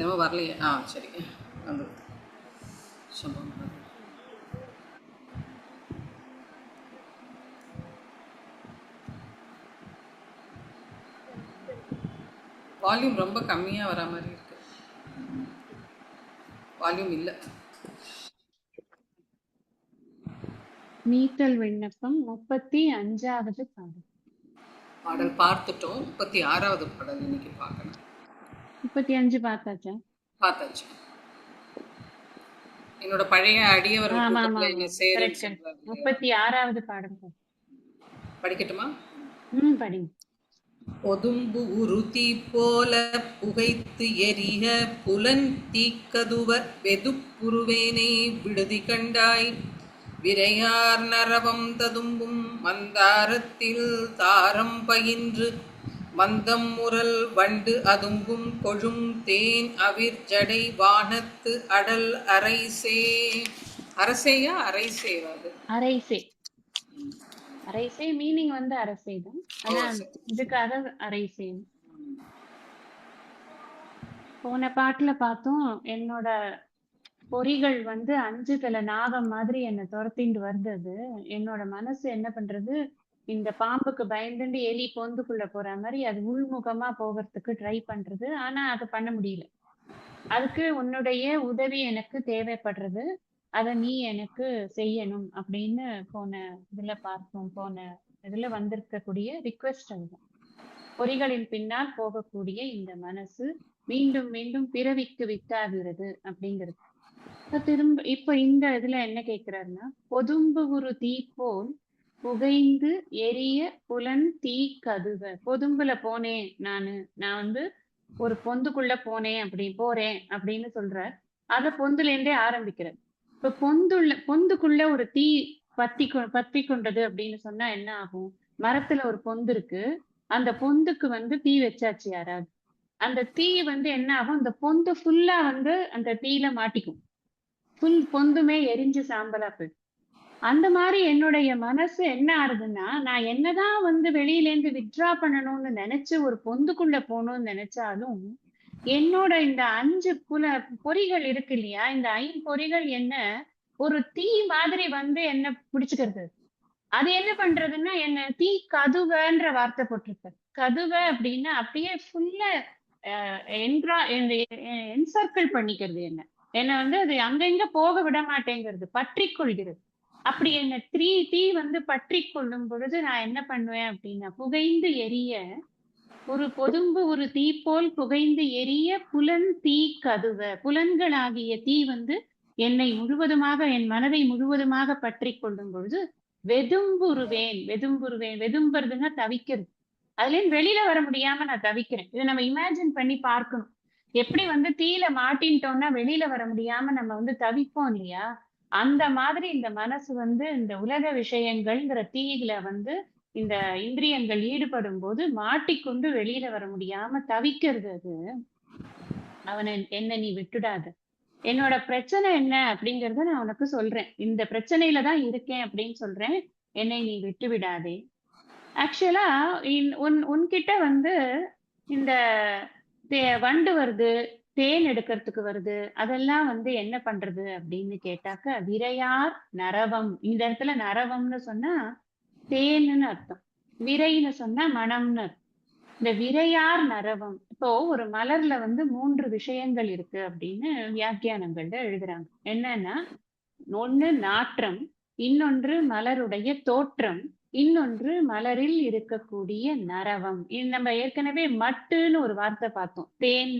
என்னமோ வரலையே. சரி. வந்து சம்பவம். வால்யூம் ரொம்ப கம்மியாக வர மாதிரி இருக்கு. வால்யூம் இல்லை. நீத்தல் விண்ணப்பம் 35வது பாடல். பாடல் பார்த்துட்டோம். 36வது பாடல் இன்னைக்கு பார்க்கணும். 35 பார்த்தாச்சா? பார்த்தாச்சு. என்னோட பழைய அடியவர்கள் கூட்டத்துல என்ன சேருன்னு சொல்றாரு. 36வது பாடல் படிக்கட்டுமா? படிங்க. பொதும்பு உருத்தி போல புகைத்து எரிய புலன் தீக்கதுவ வெதுப்புருவேனை விடுதி கண்டாய் விரையார் நரவம் ததும்பும் மந்தாரத்தில் தாரம் பயின்று மந்தம் முரல் வண்டு அதும்பும் கொழும் தேன் அவிர் ஜடை வானத்து அடல் அரைசே. அரசேயா அரைசேவாது? அரைசே. அரைசே மீனிங் வந்து அரசே தான். ஆனா இதுக்காக அரைசே. போன பாட்டுல பார்த்தோம், என்னோட பொறிகள் வந்து அஞ்சுதல நாகம் மாதிரி என்னை துரத்திட்டு வந்தது. என்னோட மனசு என்ன பண்றது, இந்த பாம்புக்கு பயந்துட்டு எலி பொந்துக்குள்ள போற மாதிரி அது உள்முகமா போகிறதுக்கு ட்ரை பண்றது. ஆனா அது பண்ண முடியல. அதுக்கு உன்னுடைய உதவி எனக்கு தேவைப்படுறது, அதை நீ எனக்கு செய்யணும் அப்படின்னு போன இதுல பார்த்தோம். போன இதுல வந்திருக்கக்கூடிய ரிக்வெஸ்ட் அதுதான். பொறிகளின் பின்னால் போகக்கூடிய இந்த மனசு மீண்டும் மீண்டும் பிறவிக்கு வித்தாகிறது அப்படிங்கிறது. திரும்ப இப்ப இந்த இதுல என்ன கேக்குறாருன்னா, பொதும்பு ஒரு தீ போல் புகைந்து எரிய புலன் தீ கதுவ. பொதும்புல போனேன் நான் வந்து ஒரு பொந்துக்குள்ள போனேன் அப்படின்னு சொல்ற. அத பொந்துல இருந்தே ஆரம்பிக்கிறார். இப்ப பொந்துக்குள்ள ஒரு தீ பத்தி கொண்டது அப்படின்னு சொன்னா என்ன ஆகும்? மரத்துல ஒரு பொந்து இருக்கு, அந்த பொந்துக்கு வந்து தீ வச்சாச்சு யாராவது, அந்த தீ வந்து என்ன ஆகும், அந்த பொந்து ஃபுல்லா வந்து அந்த தீயில மாட்டிக்கும். பொந்துமே எரிஞ்சு சாம்பலா போயிடும். அந்த மாதிரி என்னுடைய மனசு என்ன ஆகுதுன்னா, நான் என்னதான் வந்து வெளியில இருந்து வித்ட்ரா பண்ணணும்னு நினைச்சு ஒரு பொந்துக்குள்ள போகணும்னு நினைச்சாலும், என்னோட இந்த 5 பொறிகள் இருக்கு இல்லையா, இந்த 5 என்ன ஒரு தீ மாதிரி வந்து என்ன பிடிச்சுக்கிறது. அது என்ன பண்றதுன்னா, என்ன தீ கதுவன்ற வார்த்தை போட்டிருக்க. கதுவ அப்படின்னா அப்படியே ஃபுல்லா என்சர்க்கிள் பண்ணிக்கிறது. என்ன வந்து அது அங்கங்க போக விட மாட்டேங்கிறது, பற்றி கொள்கிறது. அப்படி என்ன தீ வந்து பற்றி கொள்ளும் பொழுது நான் என்ன பண்ணுவேன் அப்படின்னா, புகைந்து எரிய ஒரு பொதும்பு ஒரு தீ போல் புகைந்து எரிய புலன் தீ கதுவ. புலன்களாகிய தீ வந்து என்னை முழுவதுமாக, என் மனதை முழுவதுமாக பற்றி கொள்ளும் பொழுது வெதும்புறுவேன். வெதும்புறதுன்னா தவிக்கிறது. அதுல வெளியில வர முடியாம நான் தவிக்கிறேன். இதை நம்ம இமேஜின் பண்ணி பார்க்கணும். எப்படி வந்து தீயில மாட்டின்ட்டோம்னா வெளியில வர முடியாம நம்ம வந்து தவிப்போம் இல்லையா, அந்த மாதிரி இந்த மனசு வந்து இந்த உலக விஷயங்கள்ங்கிற தீயில வந்து இந்த இந்திரியங்கள் ஈடுபடும் போது மாட்டிக்கொண்டு வெளியில வர முடியாம தவிக்கிறது. அது என்ன நீ விட்டுடாத. என்னோட பிரச்சனை என்ன அப்படிங்கறத நான் உனக்கு சொல்றேன். இந்த பிரச்சனையில தான் இருக்கேன் அப்படின்னு சொல்றேன். என்னை நீ விட்டு விடாதே. ஆக்சுவலா உன்கிட்ட வந்து இந்த வண்டு வருது, தேன் எடுக்கிறதுக்கு வருது, அதெல்லாம் வந்து என்ன பண்றது அப்படின்னு கேட்டாக்க, விரையார் நரவம். இந்த இடத்துல நரவம்னு சொன்னா தேன்னு அர்த்தம், விரைன்னு சொன்னா மனம்னு அர்த்தம். இந்த விரையார் நரவம். இப்போ ஒரு மலர்ல வந்து 3 விஷயங்கள் இருக்கு அப்படின்னு வியாக்கியானங்கள்ல எழுதுறாங்க. என்னன்னா, ஒண்ணு நாற்றம், இன்னொன்று மலருடைய தோற்றம், இன்னொன்று மலரில் இருக்கக்கூடிய நரவம். இது நம்ம ஏற்கனவே மட்டுன்னு ஒரு வார்த்தை பார்த்தோம். தேன்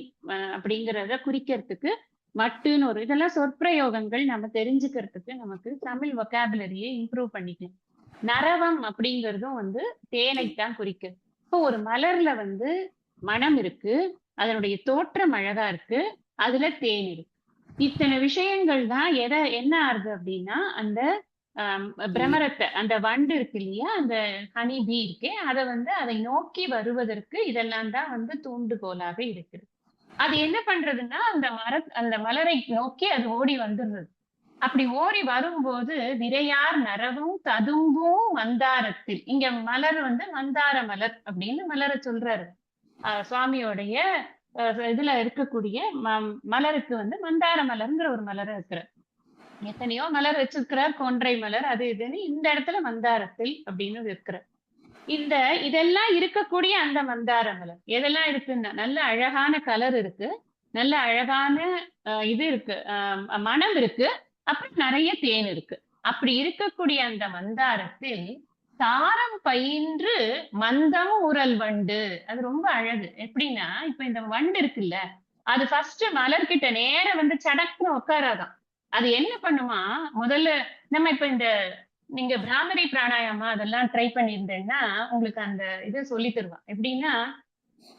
அப்படிங்கிறத குறிக்கிறதுக்கு மட்டுன்னு ஒரு, இதெல்லாம் சொற்பிரயோகங்கள் நம்ம தெரிஞ்சுக்கிறதுக்கு நமக்கு தமிழ் வொக்காபுலரியை இம்ப்ரூவ் பண்ணிக்கலாம். நரவம் அப்படிங்கிறதும் வந்து தேனைத்தான் குறிக்குது. இப்போ ஒரு மலர்ல வந்து மனம் இருக்கு, அதனுடைய தோற்றம் அழகா இருக்கு, அதுல தேன் இருக்கு. இத்தனை விஷயங்கள் தான் என்ன ஆகுது அப்படின்னா, அந்த பிரமரத்தை, அந்த வண்டு இருக்கு இல்லையா, அந்த ஹனி பீ இருக்கே, அதை நோக்கி வருவதற்கு இதெல்லாம் தான் வந்து தூண்டுகோலாக இருக்குது. அது என்ன பண்றதுன்னா, அந்த மலரை நோக்கி அது ஓடி வந்துடுறது. அப்படி ஓடி வரும்போது விரையார் நரவும் ததும்பும் மந்தாரத்தில். இங்க மலர் வந்து மந்தார மலர் அப்படின்னு மலரை சொல்றாரு. சுவாமியோடைய இதுல இருக்கக்கூடிய மலருக்கு வந்து மந்தார மலர்ங்கிற ஒரு மலர் இருக்கிற. எத்தனையோ மலர் வச்சிருக்கிறார், கொன்றை மலர் அது இதுன்னு, இந்த இடத்துல மந்தாரத்தில் அப்படின்னு இருக்கிற. இந்த இதெல்லாம் இருக்கக்கூடிய அந்த மந்தார மலர் எதெல்லாம் இருக்குன்னா நல்ல அழகான கலர் இருக்கு, நல்ல அழகான இது இருக்கு, மனம் இருக்கு, அப்புறம் நிறைய தேன் இருக்கு. அப்படி இருக்கக்கூடிய அந்த மந்தாரத்தில் தாரம் பயின்று மந்தம் உரல் வண்டு. அது ரொம்ப அழகு. எப்படின்னா இப்ப இந்த வண்டு இருக்குல்ல, அது ஃபர்ஸ்ட் மலர்கிட்ட நேர வந்து சடக்குன்னு உட்காராதான். அது என்ன பண்ணுமா, முதல்ல நம்ம இப்ப இந்த நீங்க பிராமரி பிராணாயாமா அதெல்லாம் ட்ரை பண்ணியிருந்தேன்னா உங்களுக்கு அந்த இதை சொல்லி தருவா. எப்படின்னா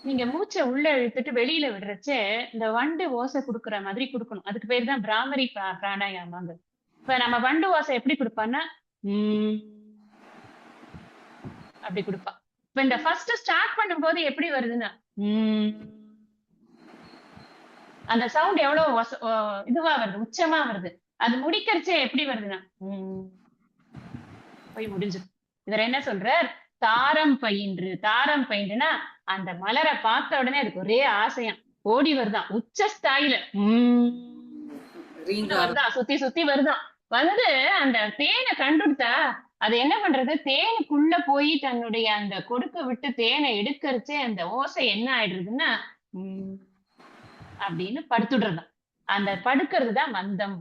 நீங்க மூச்சை உள்ள இழுத்துட்டு வெளியில விடுறச்ச இந்த வண்டு ஓசை கொடுக்குற மாதிரி கொடுக்கணும். அதுக்கு பேர் தான் பிராமரி பிராணாயாமாங்க. இப்ப நம்ம வண்டு ஓசை எப்படி கொடுப்பான்னா அப்படி கொடுப்பா. இப்ப இந்த ஃபர்ஸ்ட் ஸ்டார்ட் பண்ணும்போது எப்படி வருதுன்னா அந்த சவுண்ட் எவ்வளவு இதுவா வருது, உச்சமா வருது. அது முடிக்கிறச்சே எப்படி வருதுன்னா போய் முடிஞ்சிடும். இதுல என்ன சொல்றார், தாரம் பயின்று. தாரம் பயின்றுனா அந்த மலரை பார்த்த உடனே அதுக்கு ஒரே ஆசையம், ஓடி வருதான், உச்ச ஸ்தாயில வருதான், சுத்தி சுத்தி வருதான். வந்து அந்த தேனை கண்டுட்டா அது என்ன பண்றது, தேனுக்குள்ள போய் தன்னுடைய அந்த கொடுக்க விட்டு தேனை எடுக்கறச்சே அந்த ஓசை என்ன ஆயிடுறதுன்னா அப்படின்னு படுத்துடுறதுதான். அந்த படுக்கிறது தான் மந்தம்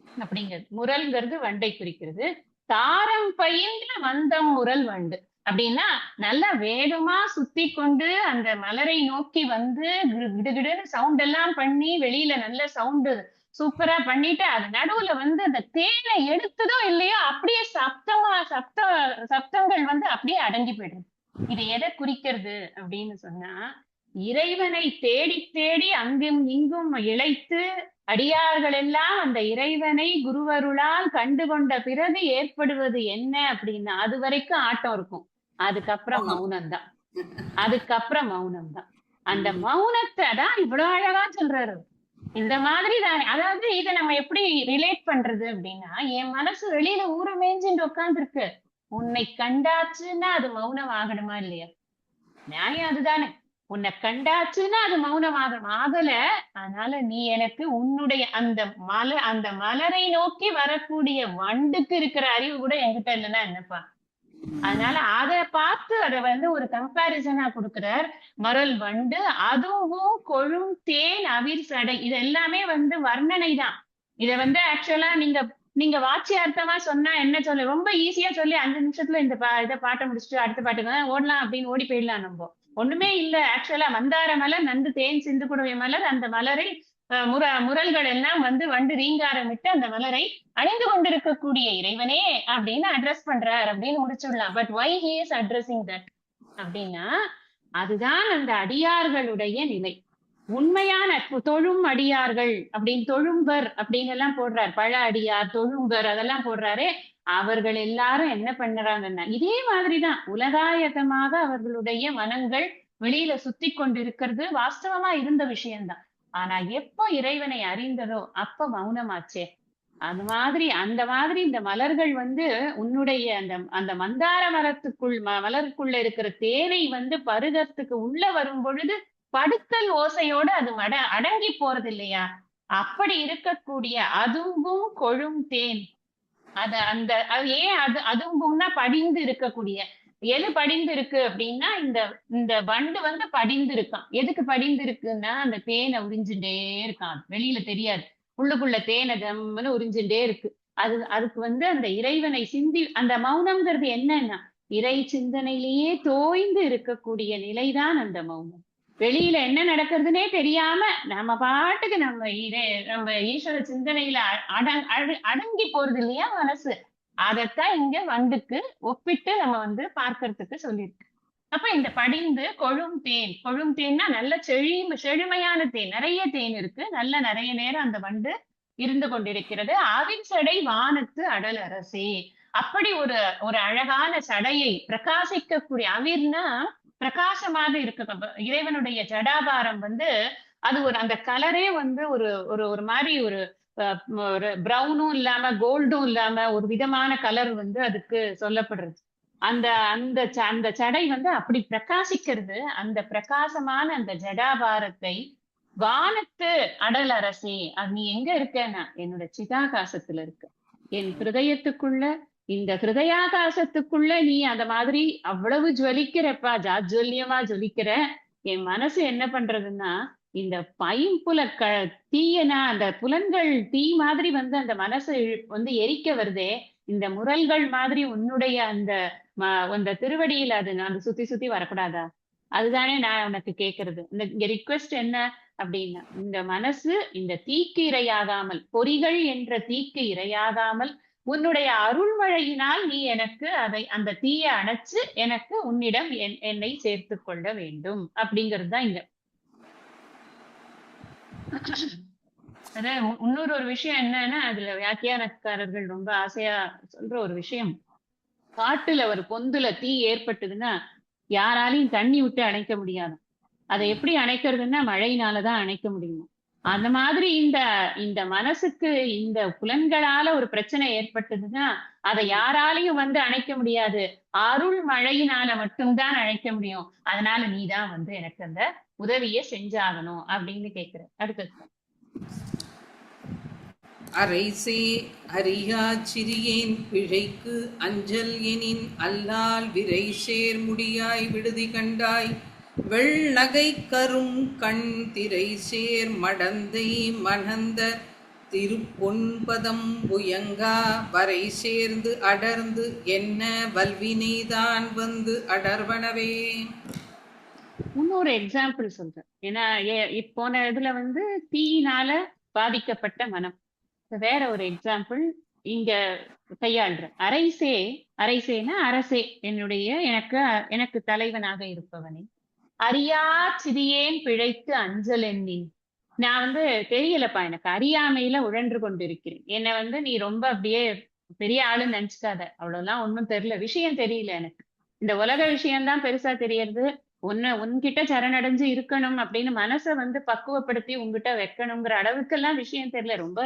அப்படிங்கிறது. முரல்ங்கிறது வண்டை குறிக்கிறது. தாரம் பயின்ற மந்தம் முரல் வண்டு அப்படின்னா நல்லா வேகமா சுத்தி கொண்டு அந்த மலரை நோக்கி வந்து கிடுகிடுன்னு சவுண்ட் எல்லாம் பண்ணி வெளியில நல்ல சவுண்டு சூப்பரா பண்ணிட்டு அது நடுவுல வந்து அந்த தேனை எடுத்ததோ இல்லையோ அப்படியே சப்தங்கள் வந்து அப்படியே அடங்கி போயிடுது. இது எதை குறிக்கிறது அப்படின்னு சொன்னா, இறைவனை தேடி தேடி அங்கும் இங்கும் இழைத்து அடியார்கள் எல்லாம் அந்த இறைவனை குருவருளால் கண்டுகொண்ட பிறகு ஏற்படுவது என்ன அப்படின்னா அது வரைக்கும் ஆட்டம் இருக்கும், அதுக்கப்புறம் மௌனம்தான். அதுக்கப்புறம் மௌனம்தான். அந்த மௌனத்தை தான் இவ்வளவு அழகா சொல்றாரு. இந்த மாதிரி தானே, அதாவது இதை நம்ம எப்படி ரிலேட் பண்றது அப்படின்னா, என் மனசு வெளியில ஊற மேய்ஞ்சிட்டு உட்கார்ந்து இருக்கு, உன்னை கண்டாச்சுன்னா அது மௌனம் ஆகணுமா இல்லையா? நியாயம் அதுதானே. உன்னை கண்டாச்சுன்னா அது மௌனமாக ஆகல. அதனால நீ எனக்கு உன்னுடைய அந்த மலரை நோக்கி வரக்கூடிய வண்டுக்கு இருக்கிற அறிவு கூட என்கிட்ட இல்லைன்னா என்னப்பா. அதனால அதை பார்த்து அதை வந்து ஒரு கம்பாரிசனா கொடுக்கிறார். மரல் வண்டு அதுவும் கொழும் தேன் அவிர் சடை, இது எல்லாமே வந்து வர்ணனை தான். இதை வந்து ஆக்சுவலா நீங்க வாட்சியார்த்தமா சொன்னா என்ன சொல்ல, ரொம்ப ஈஸியா சொல்லி 5 நிமிஷத்துல இந்த இதை பாட்டை முடிச்சுட்டு அடுத்த பாட்டுக்கு ஓடலாம் அப்படின்னு ஓடி போயிடலாம். நம்ம ஒண்ணுமே இல்ல. ஆக்சுவலா மந்தார மலர், நந்து தேன் சிந்து குடவை மலர், அந்த மலரை முரல்கள் எல்லாம் வந்து வண்டு ரீங்காரமிட்டு அந்த மலரை அணிந்து கொண்டிருக்கக்கூடிய இறைவனே அப்படின்னு அட்ரஸ் பண்றார் அப்படின்னு முடிச்சுடலாம். But why he is addressing that அப்படின்னா அதுதான் அந்த அடியார்களுடைய நிலை. உண்மையான தொழும் அடியார்கள் அப்படின்னு தொழும்பர் அப்படின்னு எல்லாம் போடுறார், பழ அடியார் தொழும்பர் அதெல்லாம் போடுறாரு. அவர்கள் எல்லாரும் என்ன பண்றாங்கன்னா இதே மாதிரிதான் உலகாயகமாக அவர்களுடைய மனங்கள் வெளியில சுத்தி கொண்டிருக்கிறது வாஸ்தவமா இருந்த விஷயம்தான். ஆனா எப்போ இறைவனை அறிந்ததோ அப்ப மௌனமாச்சே. அந்த மாதிரி இந்த மலர்கள் வந்து உன்னுடைய அந்த மந்தார மலருக்குள்ள இருக்கிற தேனை வந்து பருகத்துக்கு உள்ள வரும் பொழுது படுத்தல் ஓசையோடு அது அடங்கி போறது இல்லையா? அப்படி இருக்கக்கூடிய அதும்பும் கொழும் தேன், அது ஏன் அதும்பும்னா படிந்து இருக்கக்கூடிய, எது படிந்து இருக்கு அப்படின்னா இந்த வண்டு வந்து படிந்து இருக்கான். எதுக்கு படிந்து இருக்குன்னா அந்த தேனை உறிஞ்சுட்டே இருக்கான், வெளியில தெரியாது, உள்ளுக்குள்ள தேனை கம்னு உறிஞ்சுட்டே இருக்கு. அதுக்கு வந்து அந்த இறைவனை அந்த மௌனம்ங்கிறது என்னன்னா இறை சிந்தனையிலேயே தோய்ந்து இருக்கக்கூடிய நிலைதான் அந்த மௌனம். வெளியில என்ன நடக்கிறதுனே தெரியாம நம்ம பாட்டுக்கு நம்ம ஈஸ்வர சிந்தனையில அடங்கி போறது இல்லையா மனசு, அதைத்தான் இங்க வண்டுக்கு ஒப்பிட்டு நம்ம வந்து பார்க்கறதுக்கு சொல்லியிருக்கு. அப்ப இந்த படிந்து கொழும் தேன்னா நல்ல செழுமையான தேன், நிறைய தேன் இருக்கு, நல்ல நிறைய நேரம் அந்த வண்டு இருந்து கொண்டிருக்கிறது. அவின் சடை வானத்து அடல் அரசே, அப்படி ஒரு அழகான சடையை பிரகாசிக்கக்கூடிய, அவிர்னா பிரகாசமாக இருக்க இறைவனுடைய ஜடாபாரம் வந்து அது அந்த கலரே வந்து ஒரு மாதிரி ஒரு பிரவுனும் இல்லாம கோல்டும் இல்லாம ஒரு விதமான கலர் வந்து அதுக்கு சொல்லப்படுறது. அந்த அந்த அந்த ஜடை வந்து அப்படி பிரகாசிக்கிறது. அந்த பிரகாசமான அந்த ஜடாபாரத்தை வானத்து அடல் அரசே, அது நீ எங்க இருக்கன்னா என்னோட சிதாகாசத்துல இருக்க. என் ஹிருதயத்துக்குள்ள, இந்த ஹிருதயாகாசத்துக்குள்ள நீ அந்த மாதிரி அவ்வளவு ஜுவலிக்கிறப்பா, ஜாஜ்வல்யமா ஜொலிக்கிற. என் மனசு என்ன பண்றதுன்னா, இந்த தீயனா அந்த புலன்கள் தீ மாதிரி வந்து அந்த மனசு வந்து எரிக்க வருதே, இந்த முரல்கள் மாதிரி உன்னுடைய அந்த அந்த திருவடியில அது நான் சுத்தி சுத்தி வரக்கூடாதா? அதுதானே நான் உனக்கு கேக்குறது. இங்க ரிக்வெஸ்ட் என்ன அப்படின்னா, இந்த மனசு இந்த தீக்கு இரையாகாமல், பொறிகள் என்ற தீக்கு இரையாகாமல், உன்னுடைய அருள்மழையினால் நீ எனக்கு அந்த தீயை அணைச்சு எனக்கு உன்னிடம் என்னை சேர்த்து கொள்ள வேண்டும் அப்படிங்கிறது தான் இங்க. அதான் இன்னொரு ஒரு விஷயம் என்னன்னா, அதுல வியாக்கியானக்காரர்கள் ரொம்ப ஆசையா சொல்ற ஒரு விஷயம், காட்டுல ஒரு பொந்துல தீ ஏற்பட்டதுன்னா யாராலையும் தண்ணி விட்டு அணைக்க முடியாது. அதை எப்படி அணைக்கிறதுன்னா மழையினாலதான் அணைக்க முடியும். அந்த மாதிரி இந்த இந்த மனசுக்கு இந்த புலன்களால ஒரு பிரச்சனை ஏற்பட்டதுன்னா அதை யாராலையும் வந்து அணைக்க முடியாது. அருள் மழையினால மட்டும்தான் அணைக்க முடியும். அதனால நீதான் வந்து எனக்கு அந்த உதவியை செஞ்சாகணும் அப்படின்னு கேக்குற. அடுத்தது அரைசே அறியா சிறியேன் பிழைக்கு அஞ்சல் எனின் அல்லால் விரை சேர் முடியாய் விடுதி கண்டாய் வெள்நகை கரும் கண் திரை சேர் மடந்தை மணந்த திருப்பொன்பதம் புயங்கா வரை சேர்ந்து அடர்ந்து என்ன வல்வினைதான் வந்து அடர்வனவே. இன்னொரு எக்ஸாம்பிள் சொல்றேன். ஏன்னா போன இதுல வந்து தீயினால பாதிக்கப்பட்ட மனம். வேற ஒரு எக்ஸாம்பிள் இங்க கையாள்ற. அரைசேனா அரசே, எனக்கு தலைவனாக இருப்பவனே, அறியா சிறியேன் பிழைத்து அஞ்சல் எண்ணின். நான் வந்து தெரியலப்பா, எனக்கு அறியாமையில உழன்று கொண்டிருக்கிறேன். என்னை வந்து நீ ரொம்ப அப்படியே பெரிய ஆளுன்னு நினைச்சுக்காத. அவ்வளவுதான், ஒன்னும் தெரியல, விஷயம் தெரியல எனக்கு. இந்த உலக விஷயம்தான் பெருசா தெரியறது. உன்கிட்ட சரணடைஞ்சு இருக்கணும் அப்படின்னு மனசை வந்து பக்குவப்படுத்தி உங்ககிட்ட வைக்கணுங்கிற அளவுக்கெல்லாம் விஷயம் தெரியல. ரொம்ப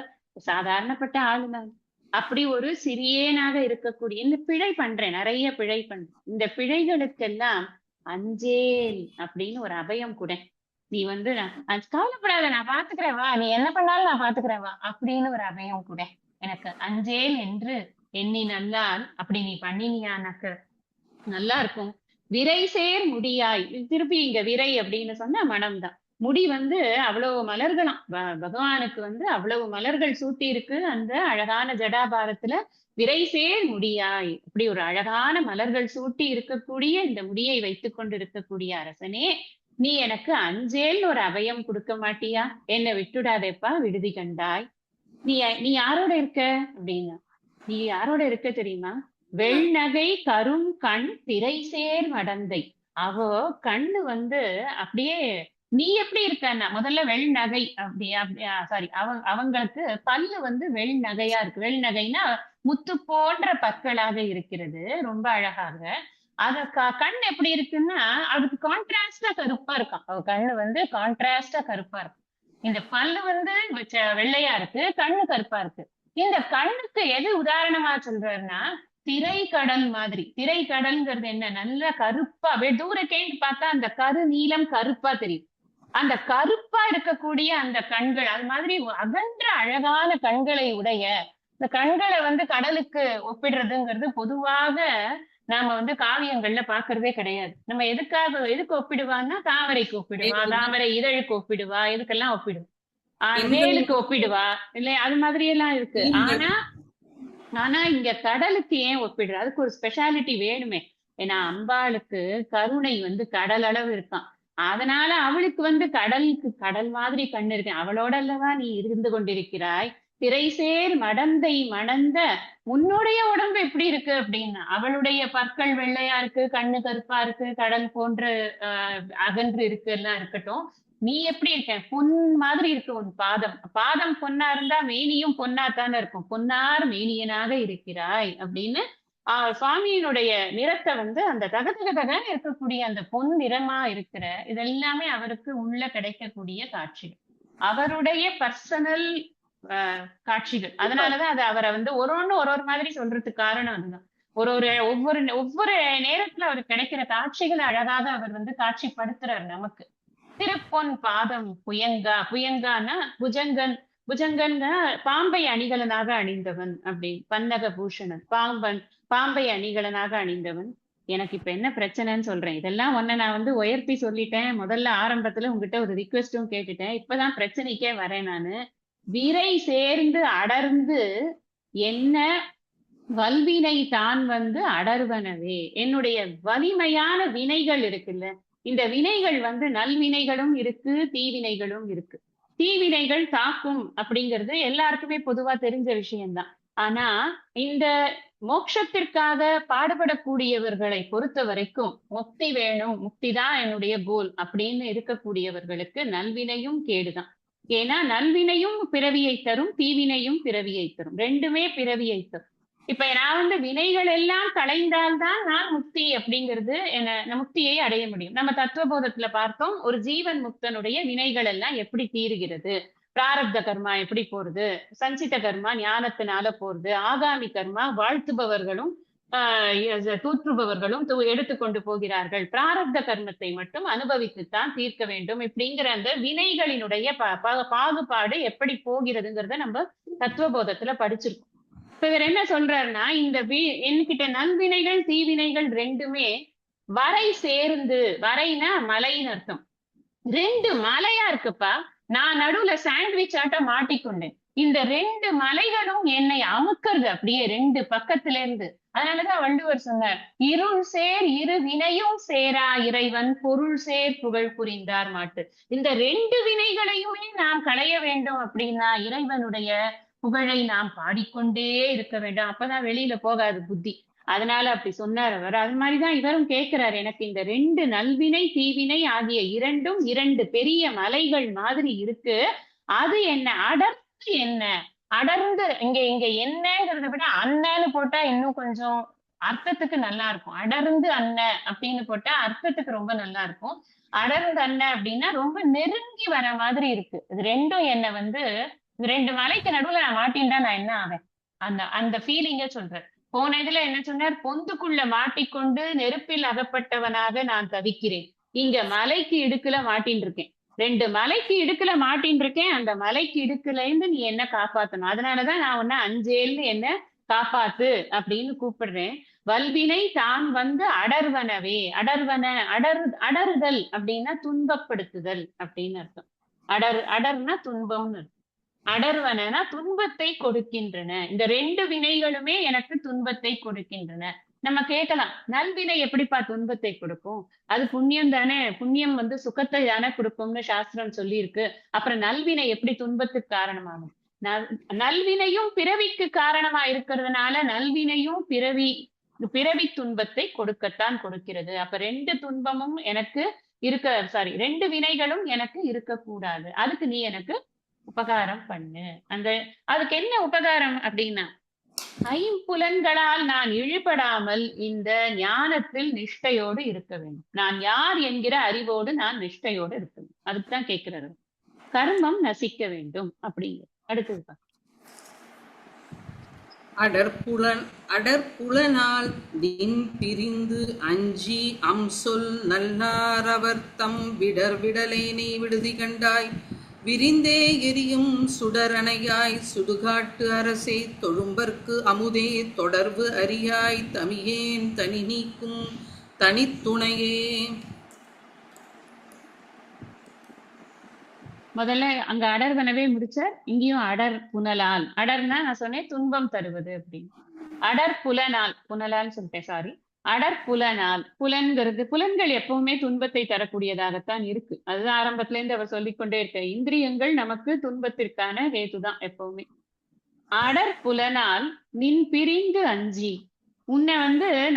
சாதாரணப்பட்ட ஆளுதான். அப்படி ஒரு சிறியேனாக இருக்கக்கூடிய இந்த பிழை பண்றேன், நிறைய பிழை பண்றேன். இந்த பிழைகளுக்கெல்லாம் அஞ்சேல் அப்படின்னு ஒரு அபயம் கூட. நீ வந்து கவலைப்படாத, நான் பாத்துக்கிறேன் வா, நீ என்ன பண்ணாலும் நான் பாத்துக்கிறேன் வா அப்படின்னு ஒரு அபயம் கூட. எனக்கு அஞ்சேல் என்று எண்ணி நல்லால் அப்படி நீ பண்ணினியானாக்க நல்லா இருக்கும். விரை சேர் முடியாய். திருப்பி இங்க விரை அப்படின்னு சொன்னா மனம்தான். முடி வந்து அவ்வளவு மலர்களாம், பகவானுக்கு வந்து அவ்வளவு மலர்கள் சூட்டி இருக்கு அந்த அழகான ஜடாபாரத்துல. விரை சேர் முடியாய், அப்படி ஒரு அழகான மலர்கள் சூட்டி இருக்கக்கூடிய இந்த முடியை வைத்துக் கொண்டு இருக்கக்கூடிய அரசனே, நீ எனக்கு அஞ்சேல்னு ஒரு அபயம் கொடுக்க மாட்டியா? என்னை விட்டுடாதேப்பா, விடுதி கண்டாய். நீ நீ யாரோட இருக்க அப்படின்னா, நீ யாரோட இருக்க தெரியுமா? வெள்நகை கரும் கண் திரை சேர் மடந்தை. அவ கண்ணு வந்து அப்படியே, நீ எப்படி இருக்கன்னா முதல்ல வெள்நகை சாரி, அவங்களுக்கு பல்லு வந்து வெள்நகையா இருக்கு. வெள்நகைனா முத்து போன்ற பற்களாக இருக்கிறது, ரொம்ப அழகாக. அத கண் எப்படி இருக்குன்னா அதுக்கு கான்ட்ராஸ்டா கருப்பா இருக்கும். அவ கண்ணு வந்து கான்ட்ராஸ்டா கருப்பா இருக்கும். இந்த பல்லு வந்து வெள்ளையா இருக்கு, கண்ணு கருப்பா இருக்கு. இந்த கண்ணுக்கு எது உதாரணமா சொல்றேன்னா திரைக்கடல் மாதிரி. திரைக்கடல்ங்கிறது என்ன, நல்ல கருப்பா தூரக்கேன்னு பார்த்தா அந்த கரு நீலம் கருப்பா தெரியும். அந்த கருப்பா இருக்கக்கூடிய அந்த கண்கள், அது மாதிரி அகன்ற அழகான கண்களை உடைய இந்த கண்களை வந்து கடலுக்கு ஒப்பிடுறதுங்கிறது பொதுவாக நாம வந்து காவியங்கள்ல பாக்குறதே கிடையாது. நம்ம எதுக்கு ஒப்பிடுவான்னா தாமரைக்கு ஒப்பிடுவா, தாமரை இதழுக்கு ஒப்பிடுவா, எதுக்கெல்லாம் ஒப்பிடுவா, வேலுக்கு ஒப்பிடுவா, இல்லையா? அது மாதிரி எல்லாம் இருக்கு. ஆனா இங்க கடலுக்கு ஏன் ஒப்பிடுற? அதுக்கு ஒரு ஸ்பெஷாலிட்டி வேணுமே. ஏன்னா அம்பாளுக்கு கருணை வந்து கடல் அளவு இருக்கான். அதனால அவளுக்கு வந்து கடல் மாதிரி கண்ணு இருக்கேன். அவளோட அல்லவா நீ இருந்து கொண்டிருக்கிறாய். திரைசேர் மடந்தை மணந்த உன்னுடைய உடம்பு எப்படி இருக்கு அப்படின்னா, அவளுடைய பற்கள் வெள்ளையா இருக்கு, கண்ணு கருப்பா இருக்கு, கடல் போன்று அகன்று இருக்கு, எல்லாம் இருக்கட்டும். நீ எப்படி இருக்க? பொன் மாதிரி இருக்கு உன் பாதம். பாதம் பொன்னா இருந்தா மேனியும் பொன்னாத்தானே இருக்கும். பொன்னார் மேனியனாக இருக்கிறாய் அப்படின்னு சுவாமியினுடைய நிறத்தை வந்து அந்த தகதகதகன்னு இருக்கக்கூடிய அந்த பொன் நிறமா இருக்கிற இதெல்லாமே அவருக்கு உள்ள கிடைக்கக்கூடிய காட்சிகள், அவருடைய பர்சனல் காட்சிகள். அதனாலதான் அது அவரை வந்து ஒரு மாதிரி சொல்றதுக்கு காரணம் அதுதான். ஒரு ஒரு ஒவ்வொரு ஒவ்வொரு நேரத்துல அவர் கிடைக்கிற காட்சிகளை அழகாக அவர் காட்சிப்படுத்துறார் நமக்கு. திருப்பொன் பாதம் புயங்கா, புயங்கான்னா புஜங்கன், புஜங்கன்னா பாம்பை அணிகலனாக அணிந்தவன் அப்படி, பன்னக பூஷணன், பாம்பை அணிகலனாக அணிந்தவன். எனக்கு இப்ப என்ன பிரச்சனைன்னு சொல்றேன். இதெல்லாம் நான் உயர்த்தி சொல்லிட்டேன். முதல்ல ஆரம்பத்துல உங்ககிட்ட ஒரு ரிக்வெஸ்டும் கேட்டுட்டேன். இப்பதான் பிரச்சனைக்கே வரேன் நானு. விரை சேர்ந்து அடர்ந்து என்ன வல்வினை தான் அடர்வனவே. என்னுடைய வலிமையான வினைகள் இருக்குல்ல, இந்த வினைகள் நல்வினைகளும் இருக்கு, தீவினைகளும் இருக்கு. தீவினைகள் தாக்கும் அப்படிங்கிறது எல்லாருக்குமே பொதுவா தெரிஞ்ச விஷயம்தான். ஆனா இந்த மோட்சத்திற்காக பாடுபடக்கூடியவர்களை பொறுத்த வரைக்கும் முக்தி வேணும், முக்தி தான் என்னுடைய கோல் அப்படின்னு இருக்கக்கூடியவர்களுக்கு நல்வினையும் கேடுதான். ஏன்னா நல்வினையும் பிறவியை தரும், தீவினையும் பிறவியை தரும், ரெண்டுமே பிறவியை தரும். இப்ப நான் வினைகள் எல்லாம் களைந்தால்தான் நான் முக்தி அப்படிங்கிறது முக்தியை அடைய முடியும். நம்ம தத்துவபோதத்துல பார்த்தோம், ஒரு ஜீவன் முக்தனுடைய வினைகள் எல்லாம் எப்படி தீருகிறது. பிராரப்த கர்மா எப்படி போறது, சஞ்சித கர்மா ஞானத்தினால போறது, ஆகாமி கர்மா வாழ்த்துபவர்களும் தூற்றுபவர்களும் எடுத்துக்கொண்டு போகிறார்கள், பிராரப்த கர்மத்தை மட்டும் அனுபவித்துத்தான் தீர்க்க வேண்டும். இப்படிங்கிற அந்த வினைகளினுடைய பாகுபாடு எப்படி போகிறதுங்கிறத நம்ம தத்துவபோதத்துல படிச்சிருக்கோம். இப்ப இவர் என்ன சொல்றாருன்னா, இந்த என்கிட்ட நல்வினைகள் தீவினைகள் ரெண்டுமே வரை சேர்ந்து, வரைனா மலைன்னு அர்த்தம், ரெண்டு மலையா இருக்குப்பா. நான் நடுவுல சாண்ட்விச் ஆட்ட மாட்டிக்கொண்டேன். இந்த ரெண்டு மலைகளும் என்னை அமுக்கிறது அப்படியே ரெண்டு பக்கத்துல இருந்து. அதனாலதான் வள்ளுவர் சொன்னார், இருள் சேர் இரு வினையும் சேரா இறைவன் பொருள் சேர் புகழ் புரிந்தார் மாட்டு. இந்த ரெண்டு வினைகளையுமே நாம் களைய வேண்டும் அப்படின்னா இறைவனுடைய புகழை நாம் பாடிக்கொண்டே இருக்க வேண்டும். அப்பதான் வெளியில போகாது புத்தி. அதனால அப்படி சொன்னார் அவர். அது மாதிரிதான் இவரும் கேட்கிறார், எனக்கு இந்த ரெண்டு நல்வினை தீவினை ஆகிய இரண்டும் இரண்டு பெரிய மலைகள் மாதிரி இருக்கு, அது என்ன அடர்ந்து, என்ன அடர்ந்து, இங்க இங்க என்னங்கிறத விட அண்ணன்னு போட்டா இன்னும் கொஞ்சம் அர்த்தத்துக்கு நல்லா இருக்கும். அடர்ந்து அண்ண அப்படின்னு போட்டா அர்த்தத்துக்கு ரொம்ப நல்லா இருக்கும். அடர்ந்து அண்ண அப்படின்னா ரொம்ப நெருங்கி வர மாதிரி இருக்கு. இது ரெண்டும் என்ன ரெண்டு மலைக்கு நடுவுல நான் மாட்டின்டா நான் என்ன ஆவேன், அந்த அந்த ஃபீலிங்க சொல்றேன். போன இதுல என்ன சொன்னார், பொந்துக்குள்ள மாட்டிக்கொண்டு நெருப்பில் அகப்பட்டவனாக நான் தவிக்கிறேன், இங்க மலைக்கு இடுக்குல மாட்டின் இருக்கேன், ரெண்டு மலைக்கு இடுக்குல மாட்டின் இருக்கேன், அந்த மலைக்கு இடுக்குல இருந்து நீ என்ன காப்பாத்தணும், அதனாலதான் நான் உன்ன அஞ்சேல்னு என்ன காப்பாத்து அப்படின்னு கூப்பிடுறேன். வல்வினை தான் அடர்வனவே. அடறுதல் அப்படின்னா துன்பப்படுத்துதல் அப்படின்னு அர்த்தம். அடர்னா துன்பம்னு அர்த்தம். அடர்வன துன்பத்தை கொடுக்கின்றன. இந்த ரெண்டு வினைகளுமே எனக்கு துன்பத்தை கொடுக்கின்றன. நம்ம கேட்கலாம், நல்வினை எப்படிப்பா துன்பத்தை கொடுக்கும், அது புண்ணியம் தானே, புண்ணியம் சுகத்தை தானே கொடுக்கும்னு சாஸ்திரம் சொல்லி இருக்கு, அப்புறம் நல்வினை எப்படி துன்பத்துக்கு காரணமாகும்? நல்வினையும் பிறவிக்கு காரணமா இருக்கிறதுனால நல்வினையும் பிறவி துன்பத்தை கொடுக்கத்தான் கொடுக்கிறது. அப்ப ரெண்டு துன்பமும் எனக்கு ரெண்டு வினைகளும் எனக்கு இருக்கக்கூடாது. அதுக்கு நீ எனக்கு உபகாரம் பண்ணு. அதுக்கு என்ன உபகாரம் அப்படின்னா, ஐம்புலன்களால் நான் இழிபடாமல் இந்த ஞானத்தில் நிஷ்டையோடு இருக்க வேண்டும். நான் யார் என்கிற அறிவோடு நான் நிஷ்டையோடு இருக்க வேண்டும். அதுக்குதான் கேட்கிறாரு. கர்மம் நசிக்க வேண்டும் அப்படிங்கிற. அடுத்தது அடற்புலனால் வின் பிரிந்து அஞ்சி அம்சொல் நல்லார் அவர் தம் விடலேனை விடுதி கண்டாய் விரிந்தே எரியும் சுடரணையாய் சுடுகாட்டு அரசே தொழும்பர்க்கு அமுதே தொடர்பு அறியாய் தமியேன் தனி நீக்கும் தனித்துணையே. முதல்ல அங்க அடர்வனவே முடிச்சார், இங்கேயும் அடர் புனலால். அடர்னா நான் சொன்னேன் துன்பம் தருவது அப்படின்னு. அடர் புலனால், புனலால் சொல்லிட்டேன், சாரி. அடற்புலனால், புலன்கள் எப்பவுமே துன்பத்தை தரக்கூடியதாகத்தான் இருக்கு. அதுதான் ஆரம்பத்துல இருந்து அவர் சொல்லிக்கொண்டே இருக்க, இந்திரியங்கள் நமக்கு துன்பத்திற்கான ஹேதுதான் எப்பவுமே. அடற்புலனால் நின் பிரிந்து அஞ்சி, உன்னை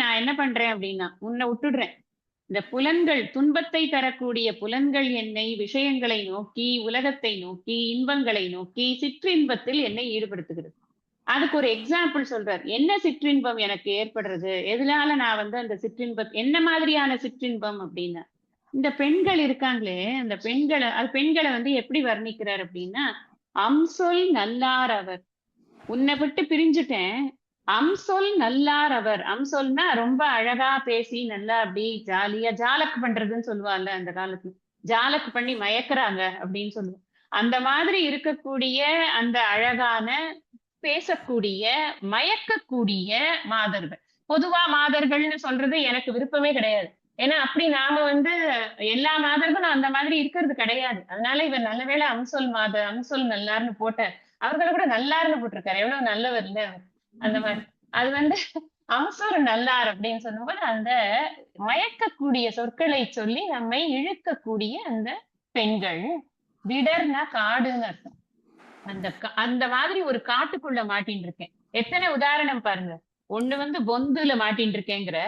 நான் என்ன பண்றேன் அப்படின்னா உன்னை விட்டுடுறேன். இந்த புலன்கள், துன்பத்தை தரக்கூடிய புலன்கள் என்னை விஷயங்களை நோக்கி, உலகத்தை நோக்கி, இன்பங்களை நோக்கி, சிற்றின்பத்தில் என்னை ஈடுபடுத்துகிறது. அதுக்கு ஒரு எக்ஸாம்பிள் சொல்றார். என்ன சிற்றின்பம் எனக்கு ஏற்படுறது, எதனால நான் அந்த சிற்றின்பம், என்ன மாதிரியான சிற்றின்பம் அப்படின்னா, இந்த பெண்கள் இருக்காங்களே, அந்த பெண்களை எப்படி வர்ணிக்கிறார் அப்படின்னா, அம்சொல் நல்லார் அவர். உன்னை விட்டு பிரிஞ்சுட்டேன், அம்சொல் நல்லார் அவர். அம்சொல்னா ரொம்ப அழகா பேசி நல்லா அப்படி ஜாலியா ஜாலக் பண்றதுன்னு சொல்லுவாள்ல அந்த காலத்துல. ஜாலக் பண்ணி மயக்குறாங்க அப்படின்னு சொல்லுவோம். அந்த மாதிரி இருக்கக்கூடிய அந்த அழகான பேசக்கூடிய மயக்கக்கூடிய மாதர்கள். பொதுவா மாதர்கள்னு சொல்றது எனக்கு விருப்பமே கிடையாது. ஏன்னா அப்படி நாம வந்து எல்லா மாதர்களும் அந்த மாதிரி இருக்கிறது கிடையாது. அதனால இவர் நல்ல வேளை அம்சொல் மாதர் அம்சொல் நல்லார்னு போட்டார். அவர்களை கூட நல்லார்னு போட்டிருக்காரு. எவ்வளவு நல்லவர் இல்ல அவர். அந்த மாதிரி அது வந்து அம்சொரு நல்லார் அப்படின்னு சொல்லும்போது அந்த மயக்கக்கூடிய சொற்களை சொல்லி நம்மை இழுக்கக்கூடிய அந்த பெண்கள். விடர்னா காடுன்னு அர்த்தம். அந்த மாதிரி ஒரு காட்டுக்குள்ள மாட்டின்னு இருக்கேன். எத்தனை உதாரணம் பாருங்க. ஒண்ணு வந்து பொந்துல மாட்டின்னு இருக்கேங்கிற,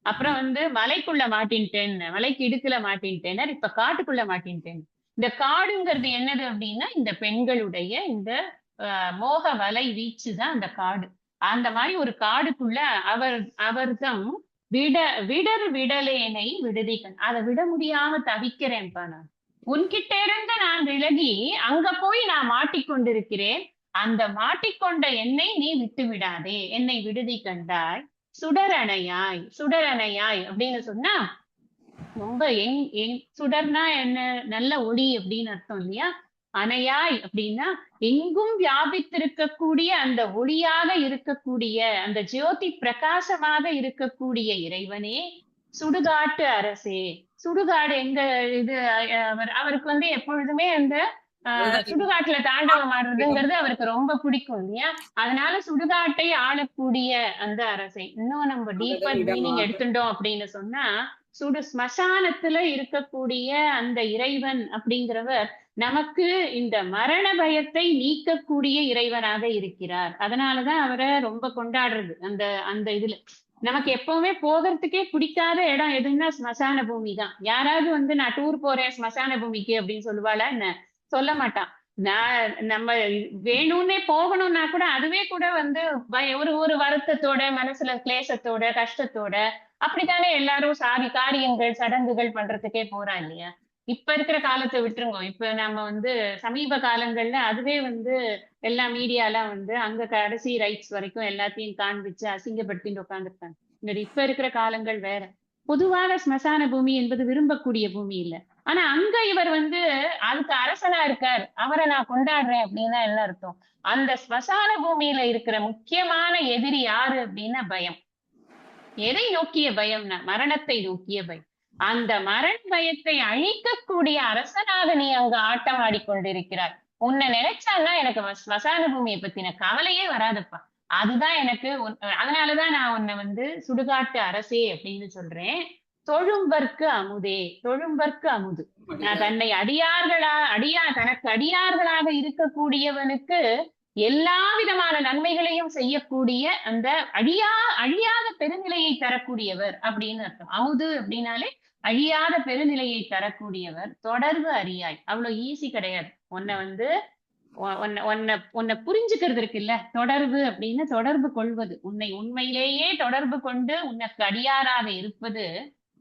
அப்புறம் வந்து மலைக்குள்ள மாட்டின்ட்டேன், மலைக்கு இடுக்குல மாட்டின்ட்டேன், இப்ப காட்டுக்குள்ள மாட்டின்ட்டேன். இந்த காடுங்கிறது என்னது அப்படின்னா இந்த பெண்களுடைய இந்த மோக வலை வீச்சுதான் அந்த காடு. அந்த மாதிரி ஒரு காடுக்குள்ள அவர் அவர்தம் விட விடர் விடலேனை விடுதிக்கண். அதை விட முடியாம தவிக்கிறேன்ப்பா நான். உன்கிட்ட இருந்து நான் விலகி அங்க போய் நான் மாட்டிக்கொண்டிருக்கிறேன். அந்த மாட்டிக்கொண்ட என்னை நீ விட்டு விடாதே, என்னை விடுதி கண்டாய். சுடரணையாய் சுடரணையாய் அப்படின்னு சொன்னா ரொம்ப சுடர்னா என்ன, நல்ல ஒளி அப்படின்னு அர்த்தம் இல்லையா. அணையாய் அப்படின்னா எங்கும் வியாபித்திருக்கக்கூடிய அந்த ஒளியாக இருக்கக்கூடிய அந்த ஜோதி பிரகாசமாக இருக்கக்கூடிய இறைவனே. சுடுகாட்டு அரசே. சுடுகாடு எங்க இது அவருக்கு வந்து எப்பொழுதுமே அந்த சுடுகாட்டுல தாண்டவம் ஆடுறதுங்கிறது அவருக்கு ரொம்ப பிடிக்கும் இல்லையா. அதனால சுடுகாட்டை ஆளக்கூடிய அந்த அரசை. இன்னும் நம்ம டீப்பர் மீனிங் எடுத்துட்டோம் அப்படின்னு சொன்னா ஸ்மசானத்துல இருக்கக்கூடிய அந்த இறைவன் அப்படிங்கிறவர் நமக்கு இந்த மரண பயத்தை நீக்கக்கூடிய இறைவனாக இருக்கிறார். அதனாலதான் அவரை ரொம்ப கொண்டாடுறது. அந்த அந்த இதுல நமக்கு எப்பவுமே போகிறதுக்கே பிடிக்காத இடம் எதுன்னா ஸ்மசான பூமி தான். யாராவது வந்து நான் டூர் போறேன் ஸ்மசான பூமிக்கு அப்படின்னு சொல்லுவாளா என்ன? சொல்ல மாட்டான். நம்ம வேணும்னே போகணும்னா கூட அதுவே கூட வந்து ஒரு ஒரு வருத்தத்தோட மனசுல கிளேசத்தோட கஷ்டத்தோட அப்படித்தானே எல்லாரும் காரியங்கள் சடங்குகள் பண்றதுக்கே போறா இல்லையா. இப்ப இருக்கிற காலத்தை விட்டுருங்க. இப்ப நம்ம வந்து சமீப காலங்கள்ல அதுவே வந்து எல்லா மீடியாலாம் வந்து அங்க கடைசி ரைட்ஸ் வரைக்கும் எல்லாத்தையும் காண்பிச்சு அசிங்கப்படுத்திட்டு உட்காந்துருக்காங்க. இப்ப இருக்கிற காலங்கள் வேற. பொதுவான ஸ்மசான பூமி என்பது விரும்பக்கூடிய பூமி இல்ல. ஆனா அங்க இவர் வந்து அதுக்கு அரசனா இருக்கார், அவரை நான் கொண்டாடுறேன் அப்படின்னா என்ன அர்த்தம்? அந்த ஸ்மசான பூமியில இருக்கிற முக்கியமான எதிரி யாரு அப்படின்னா பயம். எதை நோக்கிய பயம்னா மரணத்தை நோக்கிய பயம். அந்த மரண பயத்தை அழிக்கக்கூடிய அரசனாக நீ அங்க ஆட்டம் ஆடிக்கொண்டிருக்கிறாய். உன்னை நினைச்சான்னா எனக்கு ஸ்மசான பூமியை பத்தின கவலையே வராதுப்பா. அதுதான் எனக்கு அதனாலதான் நான் உன்னை வந்து சுடுகாட்டு அரசே அப்படின்னு சொல்றேன். தொழும்பர்க்கு அமுதே. தொழும்பர்க்கு அமுது. தன்னை தனக்கு அடியார்களாக இருக்கக்கூடியவனுக்கு எல்லா விதமான நன்மைகளையும் செய்யக்கூடிய அந்த அழியாத பெருநிலையை தரக்கூடியவர் அப்படின்னு அர்த்தம். அமுது அப்படின்னாலே அழியாத பெருநிலையை தரக்கூடியவர். தொடர்பு அறியாய். அவ்வளவு ஈஸி கிடையாது. உன்னை வந்து உன்னை புரிஞ்சுக்கிறது இருக்குல்ல. தொடர்பு அப்படின்னு தொடர்பு கொள்வது, உன்னை உண்மையிலேயே தொடர்பு கொண்டு உனக்கு அடியாராக இருப்பது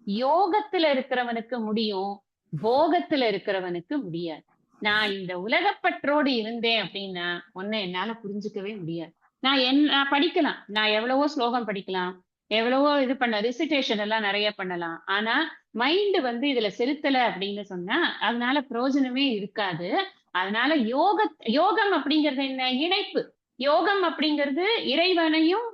யோகத்துல இருக்கிறவனுக்கு முடியும், போகத்துல இருக்கிறவனுக்கு முடியாது. நான் இந்த உலகப்பற்றோடு இருந்தேன் அப்படின்னா உன்னை என்னால புரிஞ்சுக்கவே முடியாது. நான் படிக்கலாம், நான் எவ்வளவோ ஸ்லோகம் படிக்கலாம், எவ்வளவோ இது ரிசிட்டேஷன் எல்லாம் நிறைய பண்ணலாம். ஆனா மைண்ட் வந்து இதுல செலுத்தல அப்படின்னு சொன்னா அதனால பிரயோஜனமே இருக்காது. அதனால யோகம் அப்படிங்கிறது என்ன? இணைப்பு. யோகம் அப்படிங்கிறது இறைவனையும்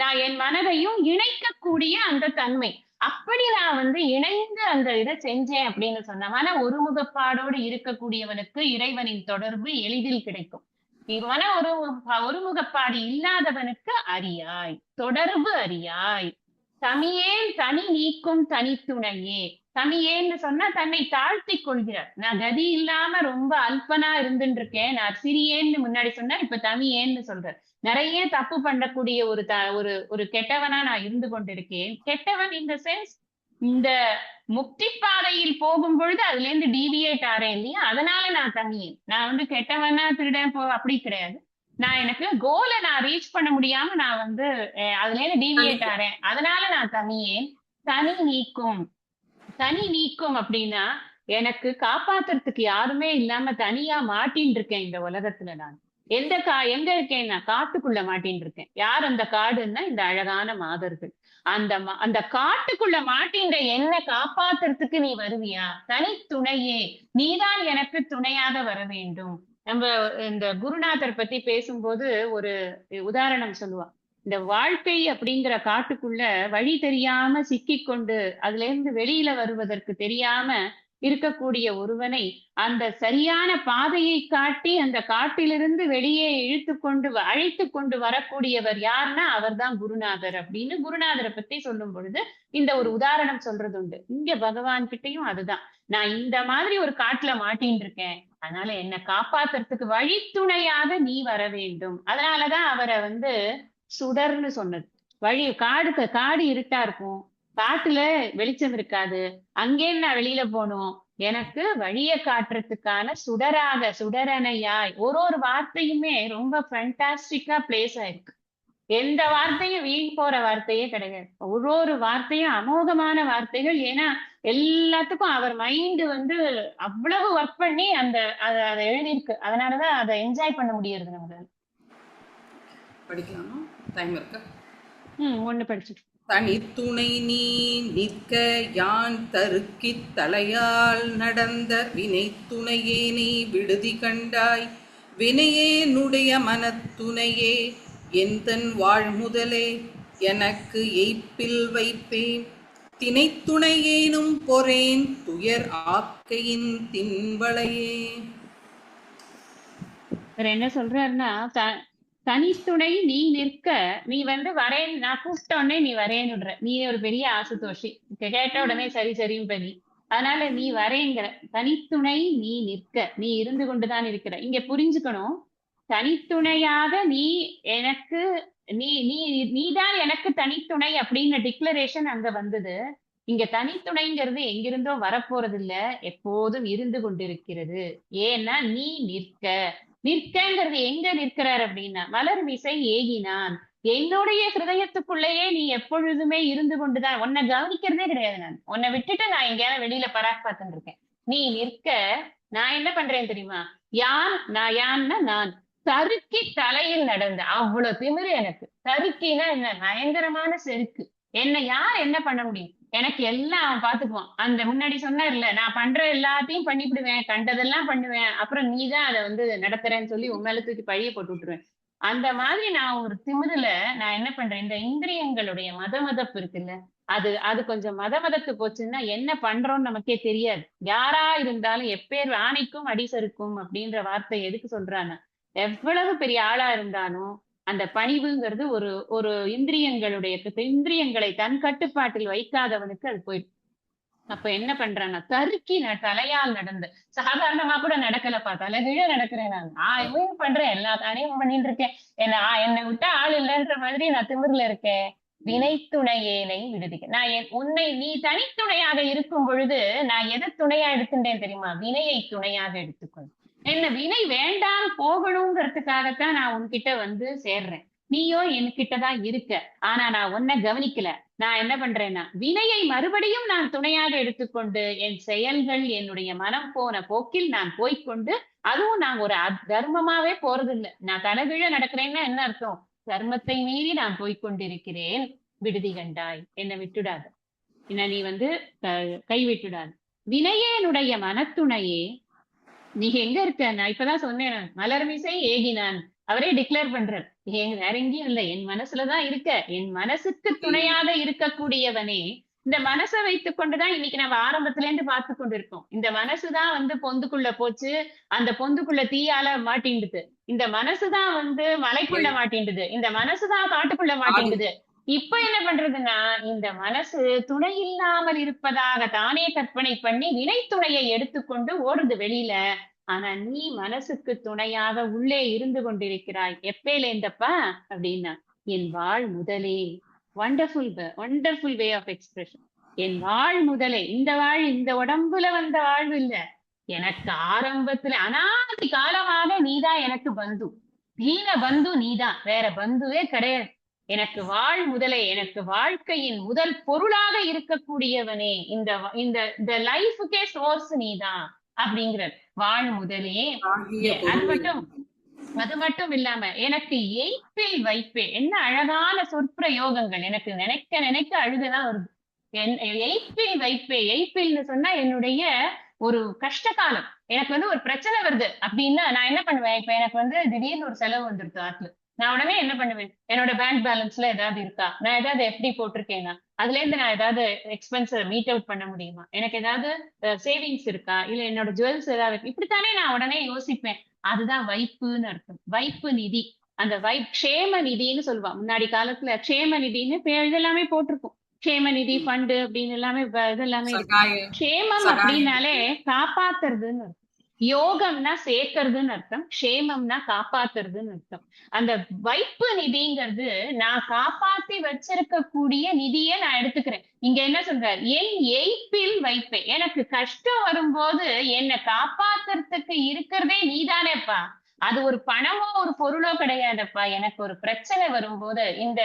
நான் என் மனதையும் இணைக்கக்கூடிய அந்த தன்மை. அப்படி நான் வந்து இணைந்து அந்த இதை செஞ்சேன் அப்படின்னு சொன்ன மன ஒருமுகப்பாடோடு இருக்கக்கூடியவனுக்கு இறைவனின் தொடர்பு எளிதில் கிடைக்கும். மன ஒருமுகப்பாடு இல்லாதவனுக்கு அறியாய், தொடர்பு அறியாய். தமியேன் தனி நீக்கும் தனித்துணையே. தமியேன்னு சொன்னா தன்னை தாழ்த்தி கொள்கிறார். நான் கதி இல்லாம ரொம்ப அல்பனா இருந்துட்டு இருக்கேன், நான் சிறியேன்னு முன்னாடி சொன்னா இப்ப தமியேன்னு சொல்ற. நிறைய தப்பு பண்ணக்கூடிய ஒரு கெட்டவனா நான் இருந்து கொண்டிருக்கேன். கெட்டவன் இந்த சென்ஸ் இந்த முக்தி பாதையில் போகும் பொழுது அதுல இருந்து டீவியேட் ஆறேன் இல்லையா. அதனால நான் தமியேன். நான் வந்து கெட்டவனா திருடன் அப்படி கிடையாது. நான் எனக்கு கோலை நான் ரீச் பண்ண முடியாம நான் வந்து அதுல இருந்து டீவியேட் ஆறேன். அதனால நான் தமியேன். தனி நீக்கும். தனி நீக்கும் அப்படின்னா எனக்கு காப்பாத்துறதுக்கு யாருமே இல்லாம தனியா மாட்டின்னு இருக்கேன் இந்த உலகத்துல நான். எங்க இருக்கேன்னா காட்டுக்குள்ள மாட்டின்னு இருக்கேன். யார் அந்த காடுன்னா இந்த அழகான மாதர்கள். அந்த காட்டுக்குள்ள மாட்டின்ற என்ன காப்பாத்துறதுக்கு நீ வருவியா? தனித்துணையே, நீதான் எனக்கு துணையாக வர வேண்டும். நம்ம இந்த குருநாதர் பத்தி பேசும்போது ஒரு உதாரணம் சொல்லுவா. இந்த வாழ்க்கை அப்படிங்கிற காட்டுக்குள்ள வழி தெரியாம சிக்கிக்கொண்டு அதுல இருந்து வெளியில வருவதற்கு தெரியாம இருக்கக்கூடிய ஒருவனை அந்த சரியான பாதையை காட்டி அந்த காட்டிலிருந்து வெளியே அழைத்து கொண்டு வரக்கூடியவர் யாருன்னா அவர்தான் குருநாதர் அப்படின்னு குருநாதரை பத்தி சொல்லும் பொழுது இந்த ஒரு உதாரணம் சொல்றது உண்டு. இங்க பகவான் கிட்டயும் அதுதான். நான் இந்த மாதிரி ஒரு காட்டுல மாட்டின்னு இருக்கேன், அதனால என்ன காப்பாத்துறதுக்கு வழித்துணையாக நீ வர வேண்டும். அதனாலதான் அவரை சுடர்ன்னு சொன்னது. காடு இருட்டா இருக்கும், காட்டுல வெளிச்சம் இருக்காது, அங்கே நான் வெளியில போகணும், எனக்கு வழிய காட்டுறதுக்கான சுடரணையாய் ஒரு வார்த்தையுமே ரொம்ப ஃபேண்டாஸ்டிக்கா பிளேஸ் ஆயிருக்கு. எந்த வார்த்தையும் வீண் போற வார்த்தையே கிடையாது. ஒரு வார்த்தையும் அமோகமான வார்த்தைகள். ஏன்னா எல்லாத்துக்கும் அவர் மைண்ட் அவ்வளவு ஒர்க் பண்ணி அதை எழுதியிருக்கு. அதனாலதான் அதை என்ஜாய் பண்ண முடியறது நமக்கு. படிக்கலாமா? டைம் இருக்கா? ஒண்ணு படிச்சுட்டு. தனித்துணை நீ நிற்க யான் தருக்கித் தலையால் நடந்த வினை துணையே நீ விடுதி கண்டாய். வினையேனுடைய மனத்துணையே எந்தன் வாழ்முதலே எனக்கு எய்ப்பில் வைப்பேன். தினைத்துணையேனும் பொறேன் துயர் ஆக்கையின் தின்பளையே. என்ன சொல்றாருன்னா, தனித்துணை நீ நிற்க, நீ வரேன், நான் கூப்பிட்ட உடனே நீ வரேன்னுடுற. நீ ஒரு பெரிய ஆசுதோஷி, கேட்ட உடனே சரி சரியும் பதி. அதனால நீ வரேங்கிற. தனித்துணை நீ நிற்க, நீ இருந்து கொண்டுதான் இருக்கிற. இங்க புரிஞ்சுக்கணும், தனித்துணையாக நீ எனக்கு, நீதான் எனக்கு தனித்துணை அப்படின்னு டிக்ளரேஷன் அங்க வந்தது. இங்க தனித்துணைங்கிறது எங்கிருந்தோ வரப்போறது இல்ல, எப்போதும் இருந்து கொண்டிருக்கிறது. ஏன்னா நீ நிற்கங்கிறது எங்க நிற்கிறார் அப்படின்னா, மலர் மிசை ஏகினான், என்னுடைய ஹிருதயத்துக்குள்ளேயே நீ எப்பொழுதுமே இருந்து கொண்டுதான். உன்னை கவனிக்கிறதே கிடையாது. நான் உன்னை விட்டுட்டு நான் எங்கேயாவது வெளியில பராக் பார்த்துட்டு இருக்கேன். நீ நிற்க, நான் என்ன பண்றேன் தெரியுமா? யான்னா நான் தருக்கி தலையில் நடந்த, அவ்வளவு திமிரு எனக்கு. தருக்கினா என்ன? பயங்கரமான செருக்கு. என்னை யார் என்ன பண்ண முடியும்? எனக்கு எல்லாம் அவன் பாத்துக்குவான். அந்த முன்னாடி சொன்னார்ல, நான் பண்ற எல்லாத்தையும் பண்ணிவிடுவேன், கண்டதெல்லாம் பண்ணுவேன், அப்புறம் நீதான் அதை நடத்துறேன்னு சொல்லி உன் மேல தூக்கி பழிய போட்டு விட்டுருவேன். அந்த மாதிரி நான் ஒரு திமிருல நான் என்ன பண்றேன், இந்த இந்திரியங்களுடைய மதப்பு இருக்குல்ல, அது கொஞ்சம் மதத்து போச்சுன்னா என்ன பண்றோம்னு நமக்கே தெரியாது. யாரா இருந்தாலும் எப்பேர் ஆணைக்கும் அடிசருக்கும் அப்படின்ற வார்த்தை எதுக்கு சொல்றாங்க? எவ்வளவு பெரிய ஆளா இருந்தாலும் அந்த பணிவுங்கிறது ஒரு இந்திரியங்களை தன் கட்டுப்பாட்டில் வைக்காதவனுக்கு அது போயிடும். அப்ப என்ன பண்றான்னா, தருக்கி நான் தலையால் நடந்த, சாதாரணமா கூட நடக்கலப்பா, தலைகீழ நடக்கிறேன். நான் இவன் பண்றேன், எல்லா தானையும் பண்ணிட்டு இருக்கேன், என்னை விட்டா ஆள் இல்லைன்ற மாதிரி நான் திமிர்ல இருக்கேன். வினைத்துணையேனை விடுதிக்க. நீ தனித்துணையாக இருக்கும் பொழுது நான் எதை துணையா எடுத்துட்டேன் தெரியுமா? வினையை துணையாக எடுத்துக்கொள். என்ன வினை வேண்டாம் போகணுங்கிறதுக்காகத்தான் நான் உன்கிட்ட சேர்றேன். நீயோ என்கிட்டதான் இருக்க, ஆனா நான் உன்னை கவனிக்கல. நான் என்ன பண்றேன்னா, வினையை மறுபடியும் நான் துணையாக எடுத்துக்கொண்டு என் செயல்கள், என்னுடைய மனம் போன போக்கில் நான் போய்கொண்டு, அதுவும் நான் ஒரு தர்மமாவே போறது இல்லை. நான் தலைகீழ நடக்கிறேன்னா என்ன அர்த்தம்? தர்மத்தை மீறி நான் போய்கொண்டிருக்கிறேன். விடுதி கண்டாய், என்னை விட்டுடாத, என்ன நீ கை விட்டுடாது. வினையேனுடைய மனத்துணையே நீ எங்க இருக்க? நான் இப்பதான் சொன்னேன், மலர்மிசை ஏகினான். அவரே டிக்ளேர் பண்றார், வேற எங்கேயும் இல்ல, என் மனசுலதான் இருக்க. என் மனசுக்கு துணையாக இருக்கக்கூடியவனே. இந்த மனசை வைத்துக் கொண்டுதான் இன்னைக்கு நம்ம ஆரம்பத்துல இருந்து பார்த்து கொண்டிருக்கோம். இந்த மனசுதான் பொந்துக்குள்ள போச்சு, அந்த பொந்துக்குள்ள தீயால மாட்டின்டுது. இந்த மனசுதான் மலைக்குள்ள மாட்டின்டுது, இந்த மனசுதான் காட்டுக்குள்ள மாட்டின்டுது. இப்ப என்ன பண்றதுன்னா, இந்த மனசு துணை இல்லாமல் இருப்பதாக தானே கற்பனை பண்ணி வினை துணையை எடுத்துக்கொண்டு ஓடுது வெளியில. ஆனா நீ மனசுக்கு துணையாக உள்ளே இருந்து கொண்டிருக்கிறாய். எப்பேலேந்தப்பா அப்படின்னா, என் வாழ் முதலே. Wonderful way of expression. என் வாழ் முதலே. இந்த உடம்புல வந்த வாழ்வு இல்ல, எனக்கு ஆரம்பத்துல அனாதி காலமாக நீதான் எனக்கு பந்து. தீன பந்து நீதான், வேற பந்துவே கிடையாது. எனக்கு வாழ் முதலே, எனக்கு வாழ்க்கையின் முதல் பொருளாக இருக்கக்கூடியவனே, இந்த லைஃபுக்கே சோர்ஸ் நீதான் அப்படிங்கிற. வாழ் முதலே. அது மட்டும் அது மட்டும் இல்லாம எனக்கு எய்ப்பில் வைப்பே, என்ன அழகான சொற்பிரயோகங்கள், எனக்கு நினைக்க நினைக்க அழுகதான் வருது. எய்ப்பில் வைப்பே, எய்ப்பில்னு சொன்னா என்னுடைய ஒரு கஷ்ட காலம், எனக்கு வந்து ஒரு பிரச்சனை வருது அப்படின்னா நான் என்ன பண்ணுவேன், இப்ப எனக்கு வந்து திடீர்னு ஒரு செலவு வந்துருது ஆத்துல, நான் உடனே என்ன பண்ணுவேன், என்னோட பேங்க் பேலன்ஸ்ல ஏதாவது இருக்கா, நான் ஏதாவது எஃப்டி போட்டிருக்கேனா, அதுல இருந்து நான் ஏதாவது எக்ஸ்பென்ஸ் மீட் அவுட் பண்ண முடியுமா, எனக்கு ஏதாவது சேவிங்ஸ் இருக்கா, இல்ல என்னோட ஜுவல்ஸ் ஏதாவது இருக்கு, இப்படித்தானே நான் உடனே யோசிப்பேன். அதுதான் வைப்புன்னு அர்த்தம். வைப்பு நிதி. அந்த க்ஷேம நிதின்னு சொல்லுவா. முன்னாடி காலத்துல க்ஷேம நிதின்னு இதெல்லாமே போட்டிருக்கும். க்ஷேம நிதி ம். ஃபண்டு அப்படின்னு எல்லாமே இதெல்லாமே இருக்கு. சகாய க்ஷேமம் சகாய அப்படின்னாலே நிதி. காப்பாத்துறதுன்னு அர்த்தம். யோகம்னா சேர்க்கறதுன்னு அர்த்தம். க்ஷேமம்னா காப்பாத்துறதுன்னு அர்த்தம். அந்த வைப்பு நிதிங்கிறது நான் காப்பாத்தி வச்சிருக்கக்கூடிய நிதியை நான் எடுத்துக்கிறேன். இங்க என்ன சொல்றாரு, என் எய்ப்பில் வைப்பேன், எனக்கு கஷ்டம் வரும்போது என்னை காப்பாத்துறதுக்கு இருக்கிறதே நீதானேப்பா, அது ஒரு பணமோ ஒரு பொருளோ கிடையாதப்பா, எனக்கு ஒரு பிரச்சனை வரும்போது இந்த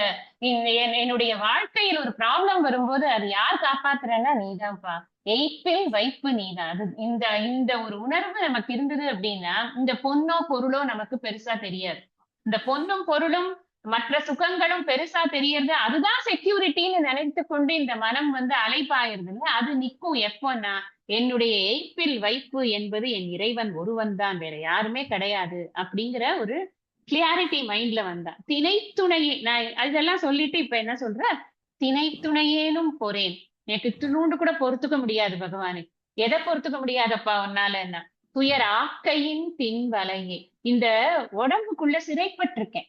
என்னுடைய வாழ்க்கையில் ஒரு ப்ராப்ளம் வரும்போது அது யார் காப்பாத்துறேன்னா நீதான்ப்பா, எய்ப்பில் வைப்பு நீதான். அது இந்த இந்த ஒரு உணர்வு நமக்கு இருந்தது அப்படின்னா இந்த பொண்ணோ பொருளோ நமக்கு பெருசா தெரியாது. இந்த பொன்னும் பொருளும் மற்ற சுகங்களும் பெருசா தெரியறது, அதுதான் செக்யூரிட்டின்னு நினைத்து கொண்டு இந்த மனம் வந்து அலைப்பாயிருது இல்ல, அது நிக்கும் எப்போன்னா என்னுடைய எய்ப்பில் வைப்பு என்பது என் இறைவன் ஒருவன் தான், வேற யாருமே கிடையாது அப்படிங்கிற ஒரு கிளியாரிட்டி மைண்ட்ல வந்தா. திணைத்துணையே நான் அதெல்லாம் சொல்லிட்டு இப்ப என்ன சொல்ற, திணைத்துணையேனும் பொறேன், எனக்கு இத்தினூண்டு கூட பொறுத்துக்க முடியாது பகவானே, எதை பொறுத்துக்க முடியாதப்பா உன்னால என்ன, துயர் ஆக்கையின் பின் வலையே, இந்த உடம்புக்குள்ள சிறைப்பட்டிருக்கேன்,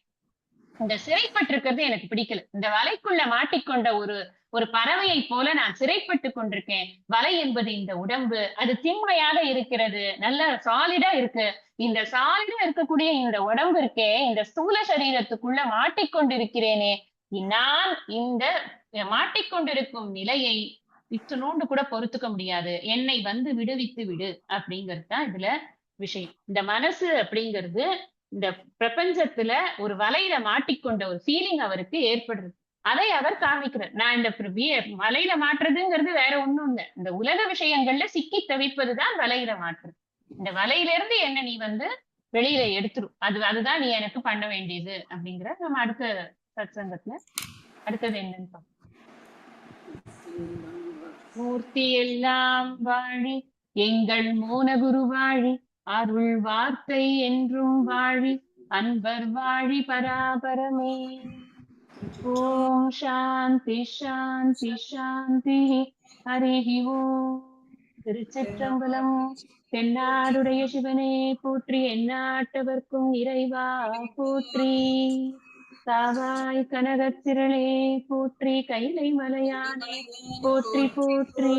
இந்த சிறைப்பட்டிருக்கிறது எனக்கு பிடிக்கல, இந்த வலைக்குள்ள மாட்டிக்கொண்ட ஒரு ஒரு பறவையை போல நான் சிறைப்பட்டு கொண்டிருக்கேன். வலை என்பது இந்த உடம்பு, அது திண்மையாக இருக்கிறது, நல்ல சாலிடா இருக்கு, இந்த சாலிடா இருக்கக்கூடிய இந்த உடம்பு இருக்கே, இந்த ஸ்தூல சரீரத்துக்குள்ள மாட்டிக்கொண்டிருக்கிறேனே, நான் இந்த மாட்டிக்கொண்டிருக்கும் நிலையை இத்தினோண்டு கூட பொறுத்துக்க முடியாது, என்னை வந்து விடுவித்து விடு அப்படிங்கிறது தான் இதுல விஷயம். இந்த மனசு அப்படிங்கிறது இந்த பிரபஞ்சத்துல ஒரு வலையில மாட்டிக்கொண்ட ஒரு ஃபீலிங் அவருக்கு ஏற்படுறது, அதை அவர் காமிக்கிறார். நான் இந்த வலையில மாற்றுறதுங்கிறது வேற ஒண்ணும் இல்ல, இந்த உலக விஷயங்கள்ல சிக்கி தவிப்பதுதான் வலையில மாற்றுறது. இந்த வலையில இருந்து என்ன நீ வந்து வெளியில எடுத்துரும், அதுதான் நீ எனக்கு பண்ண வேண்டியது அப்படிங்கிற நம்ம அடுத்த சத்சங்கத்துல அடுத்தது என்னன்னு பார்ப்போம். மூர்த்தி எல்லாம் வாழி, எங்கள் மோனகுரு வாழி, அருள் வார்த்தை என்றும் வாழி, அன்பர் வாழி பராபரமே. ஓம் சாந்தி சாந்தி சாந்தி. ஹரிஹி ஓம். திருச்சிற்றம்பலம். தென்னாடுடைய சிவனே போற்றி, எந்நாட்டவர்க்கும் இறைவா போற்றி. காவாய் கனகத்திரளே போற்றி, கைலை மலையானே போற்றி போற்றி.